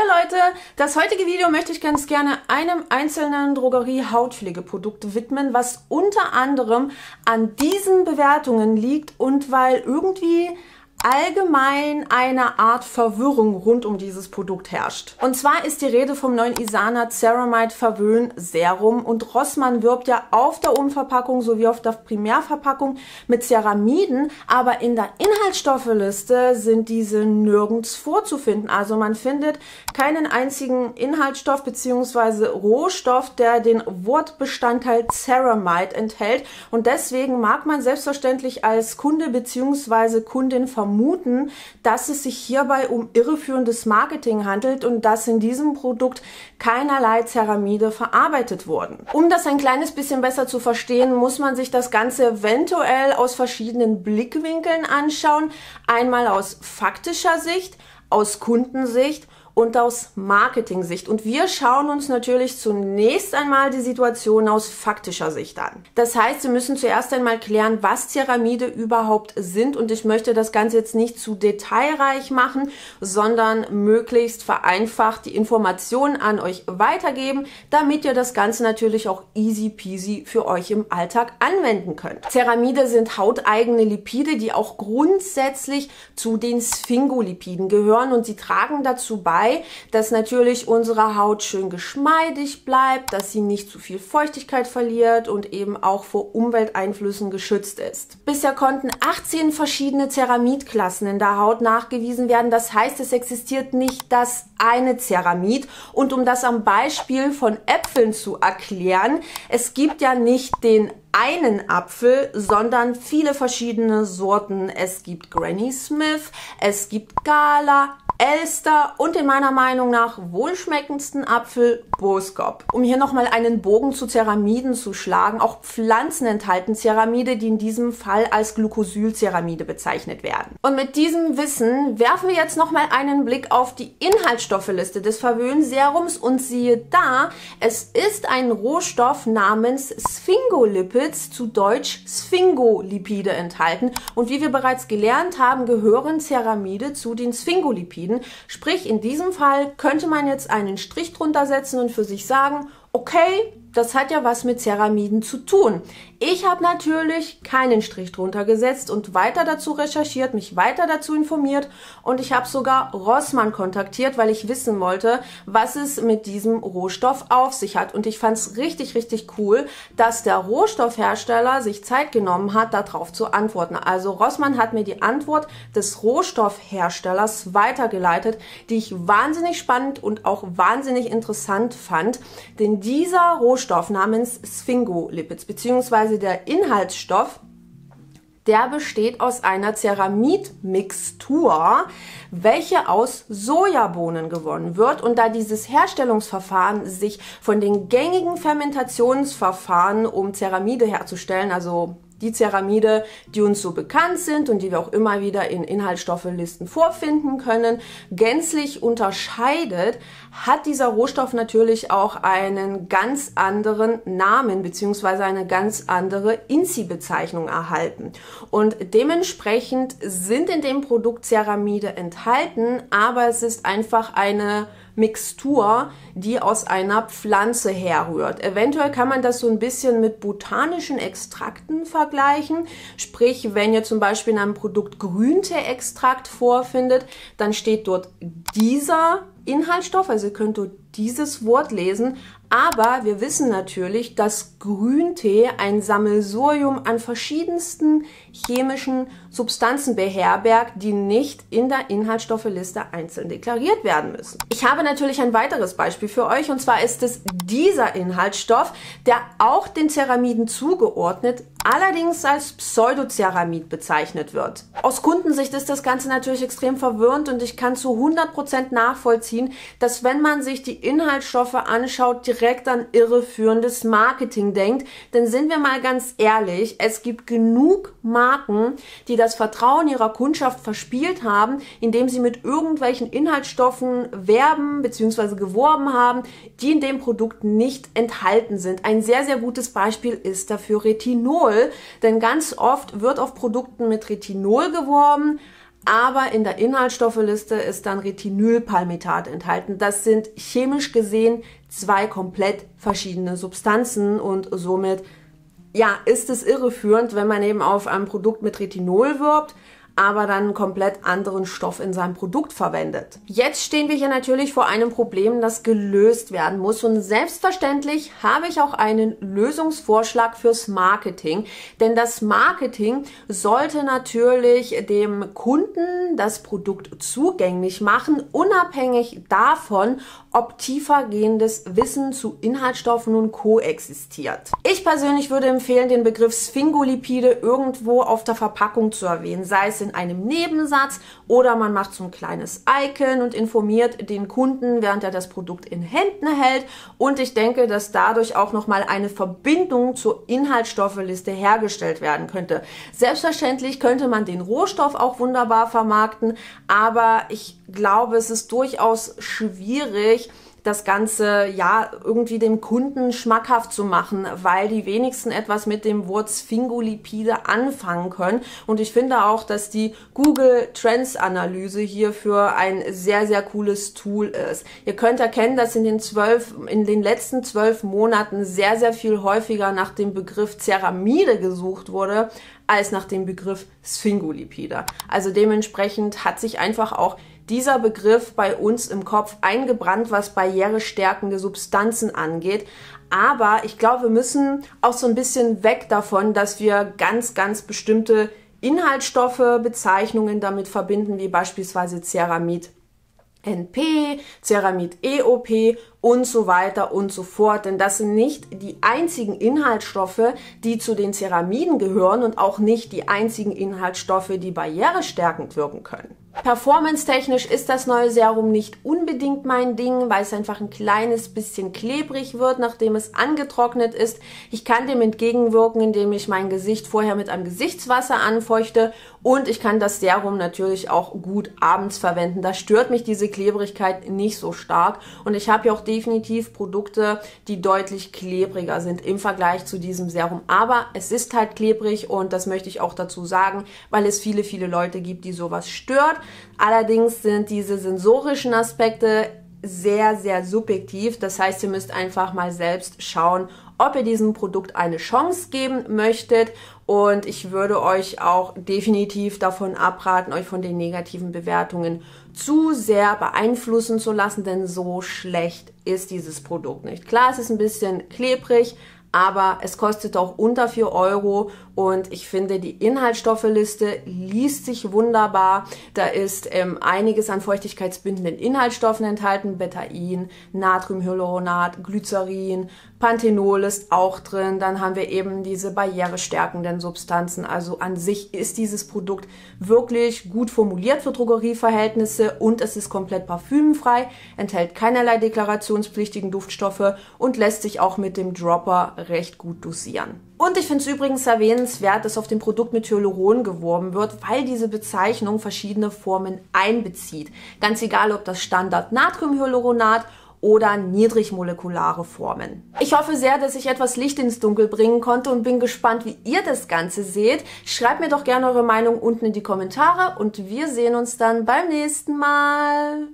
Leute, das heutige Video möchte ich ganz gerne einem einzelnen Drogerie-Hautpflegeprodukt widmen, was unter anderem an diesen Bewertungen liegt und weil irgendwie allgemein eine Art Verwirrung rund um dieses Produkt herrscht. Und zwar ist die Rede vom neuen Isana Ceramide Verwöhn Serum und Rossmann wirbt ja auf der Umverpackung sowie auf der Primärverpackung mit Ceramiden, aber in der Inhaltsstoffliste sind diese nirgends vorzufinden. Also man findet keinen einzigen Inhaltsstoff bzw. Rohstoff, der den Wortbestandteil Ceramide enthält und deswegen mag man selbstverständlich als Kunde bzw. Kundin vermuten, dass es sich hierbei um irreführendes Marketing handelt und dass in diesem Produkt keinerlei Ceramide verarbeitet wurden. Um das ein kleines bisschen besser zu verstehen, muss man sich das Ganze eventuell aus verschiedenen Blickwinkeln anschauen. Einmal aus faktischer Sicht, aus Kundensicht und aus Marketing-Sicht. Und wir schauen uns natürlich zunächst einmal die Situation aus faktischer Sicht an. Das heißt, wir müssen zuerst einmal klären, was Ceramide überhaupt sind. Und ich möchte das Ganze jetzt nicht zu detailreich machen, sondern möglichst vereinfacht die Informationen an euch weitergeben, damit ihr das Ganze natürlich auch easy peasy für euch im Alltag anwenden könnt. Ceramide sind hauteigene Lipide, die auch grundsätzlich zu den Sphingolipiden gehören und sie tragen dazu bei, dass natürlich unsere Haut schön geschmeidig bleibt, dass sie nicht zu viel Feuchtigkeit verliert und eben auch vor Umwelteinflüssen geschützt ist. Bisher konnten 18 verschiedene Ceramidklassen in der Haut nachgewiesen werden. Das heißt, es existiert nicht das eine Ceramid. Und um das am Beispiel von Äpfeln zu erklären, es gibt ja nicht den einen Apfel, sondern viele verschiedene Sorten. Es gibt Granny Smith, es gibt Gala, Elster und den meiner Meinung nach wohlschmeckendsten Apfel Boskop. Um hier nochmal einen Bogen zu Ceramiden zu schlagen, auch Pflanzen enthalten Ceramide, die in diesem Fall als Glucosylceramide bezeichnet werden. Und mit diesem Wissen werfen wir jetzt nochmal einen Blick auf die Inhaltsstoffliste des Verwöhnserums und siehe da, es ist ein Rohstoff namens Sphingolipids, zu Deutsch Sphingolipide enthalten. Und wie wir bereits gelernt haben, gehören Ceramide zu den Sphingolipiden. Sprich, in diesem Fall könnte man jetzt einen Strich drunter setzen und für sich sagen, okay, das hat ja was mit Ceramiden zu tun. Ich habe natürlich keinen Strich drunter gesetzt und weiter dazu recherchiert, mich weiter dazu informiert und ich habe sogar Rossmann kontaktiert, weil ich wissen wollte, was es mit diesem Rohstoff auf sich hat. Und ich fand es richtig, richtig cool, dass der Rohstoffhersteller sich Zeit genommen hat, darauf zu antworten. Also Rossmann hat mir die Antwort des Rohstoffherstellers weitergeleitet, die ich wahnsinnig spannend und auch wahnsinnig interessant fand, denn dieser Rohstoff namens Sphingolipids bzw. der Inhaltsstoff, der besteht aus einer Ceramidmixtur, welche aus Sojabohnen gewonnen wird. Und da dieses Herstellungsverfahren sich von den gängigen Fermentationsverfahren, um Ceramide herzustellen, also die Ceramide, die uns so bekannt sind und die wir auch immer wieder in Inhaltsstofflisten vorfinden können, gänzlich unterscheidet, hat dieser Rohstoff natürlich auch einen ganz anderen Namen bzw. eine ganz andere INCI-Bezeichnung erhalten. Und dementsprechend sind in dem Produkt Ceramide enthalten, aber es ist einfach eine Mixtur, die aus einer Pflanze herrührt. Eventuell kann man das so ein bisschen mit botanischen Extrakten vergleichen. Sprich, wenn ihr zum Beispiel in einem Produkt Grünteeextrakt vorfindet, dann steht dort dieser Inhaltsstoff, also ihr könnt dort dieses Wort lesen, aber wir wissen natürlich, dass Grüntee ein Sammelsurium an verschiedensten chemischen Substanzen beherbergt, die nicht in der Inhaltsstoffliste einzeln deklariert werden müssen. Ich habe natürlich ein weiteres Beispiel für euch und zwar ist es dieser Inhaltsstoff, der auch den Ceramiden zugeordnet, allerdings als Pseudoceramid bezeichnet wird. Aus Kundensicht ist das Ganze natürlich extrem verwirrend und ich kann zu 100% nachvollziehen, dass wenn man sich die Inhaltsstoffe anschaut, direkt an irreführendes Marketing denkt. Denn sind wir mal ganz ehrlich, es gibt genug Marken, die das Vertrauen ihrer Kundschaft verspielt haben, indem sie mit irgendwelchen Inhaltsstoffen werben bzw. geworben haben, die in dem Produkt nicht enthalten sind. Ein sehr, sehr gutes Beispiel ist dafür Retinol, denn ganz oft wird auf Produkten mit Retinol geworben, aber in der Inhaltsstoffliste ist dann Retinylpalmitat enthalten. Das sind chemisch gesehen 2 komplett verschiedene Substanzen und somit ja, ist es irreführend, wenn man eben auf einem Produkt mit Retinol wirbt, aber dann einen komplett anderen Stoff in seinem Produkt verwendet. Jetzt stehen wir hier natürlich vor einem Problem, das gelöst werden muss, und selbstverständlich habe ich auch einen Lösungsvorschlag fürs Marketing, denn das Marketing sollte natürlich dem Kunden das Produkt zugänglich machen, unabhängig davon, ob tiefergehendes Wissen zu Inhaltsstoffen und Co. existiert. Ich persönlich würde empfehlen, den Begriff Sphingolipide irgendwo auf der Verpackung zu erwähnen, sei es in einem Nebensatz oder man macht so ein kleines Icon und informiert den Kunden, während er das Produkt in Händen hält, und ich denke, dass dadurch auch nochmal eine Verbindung zur Inhaltsstoffliste hergestellt werden könnte. Selbstverständlich könnte man den Rohstoff auch wunderbar vermarkten, aber ich glaube, es ist durchaus schwierig, das Ganze ja irgendwie dem Kunden schmackhaft zu machen, weil die wenigsten etwas mit dem Wort Sphingolipide anfangen können. Und ich finde auch, dass die Google Trends Analyse hierfür ein sehr, sehr cooles Tool ist. Ihr könnt erkennen, dass in den letzten 12 Monaten sehr, sehr viel häufiger nach dem Begriff Ceramide gesucht wurde, als nach dem Begriff Sphingolipide. Also dementsprechend hat sich einfach auch dieser Begriff bei uns im Kopf eingebrannt, was barrierestärkende Substanzen angeht. Aber ich glaube, wir müssen auch so ein bisschen weg davon, dass wir ganz, ganz bestimmte Inhaltsstoffe, Bezeichnungen damit verbinden, wie beispielsweise Ceramid NP, Ceramid EOP und so weiter und so fort. Denn das sind nicht die einzigen Inhaltsstoffe, die zu den Ceramiden gehören und auch nicht die einzigen Inhaltsstoffe, die barrierestärkend wirken können. Performance-technisch ist das neue Serum nicht unbedingt mein Ding, weil es einfach ein kleines bisschen klebrig wird, nachdem es angetrocknet ist. Ich kann dem entgegenwirken, indem ich mein Gesicht vorher mit einem Gesichtswasser anfeuchte, und ich kann das Serum natürlich auch gut abends verwenden. Da stört mich diese Klebrigkeit nicht so stark, und ich habe ja auch definitiv Produkte, die deutlich klebriger sind im Vergleich zu diesem Serum. Aber es ist halt klebrig, und das möchte ich auch dazu sagen, weil es viele, viele Leute gibt, die sowas stört. Allerdings sind diese sensorischen Aspekte sehr, sehr subjektiv. Das heißt, ihr müsst einfach mal selbst schauen, ob ihr diesem Produkt eine Chance geben möchtet. Und ich würde euch auch definitiv davon abraten, euch von den negativen Bewertungen zu sehr beeinflussen zu lassen, denn so schlecht ist dieses Produkt nicht. Klar, es ist ein bisschen klebrig, aber es kostet auch unter 4 Euro, und ich finde, die Inhaltsstoffliste liest sich wunderbar. Da ist einiges an feuchtigkeitsbindenden Inhaltsstoffen enthalten, Betain, Natriumhyaluronat, Glycerin, Panthenol ist auch drin. Dann haben wir eben diese barrierestärkenden Substanzen. Also an sich ist dieses Produkt wirklich gut formuliert für Drogerieverhältnisse, und es ist komplett parfümfrei, enthält keinerlei deklarationspflichtigen Duftstoffe und lässt sich auch mit dem Dropper recht gut dosieren. Und ich finde es übrigens erwähnenswert, dass auf dem Produkt mit Hyaluron geworben wird, weil diese Bezeichnung verschiedene Formen einbezieht. Ganz egal, ob das Standard Natriumhyaluronat oder niedrigmolekulare Formen. Ich hoffe sehr, dass ich etwas Licht ins Dunkel bringen konnte, und bin gespannt, wie ihr das Ganze seht. Schreibt mir doch gerne eure Meinung unten in die Kommentare, und wir sehen uns dann beim nächsten Mal.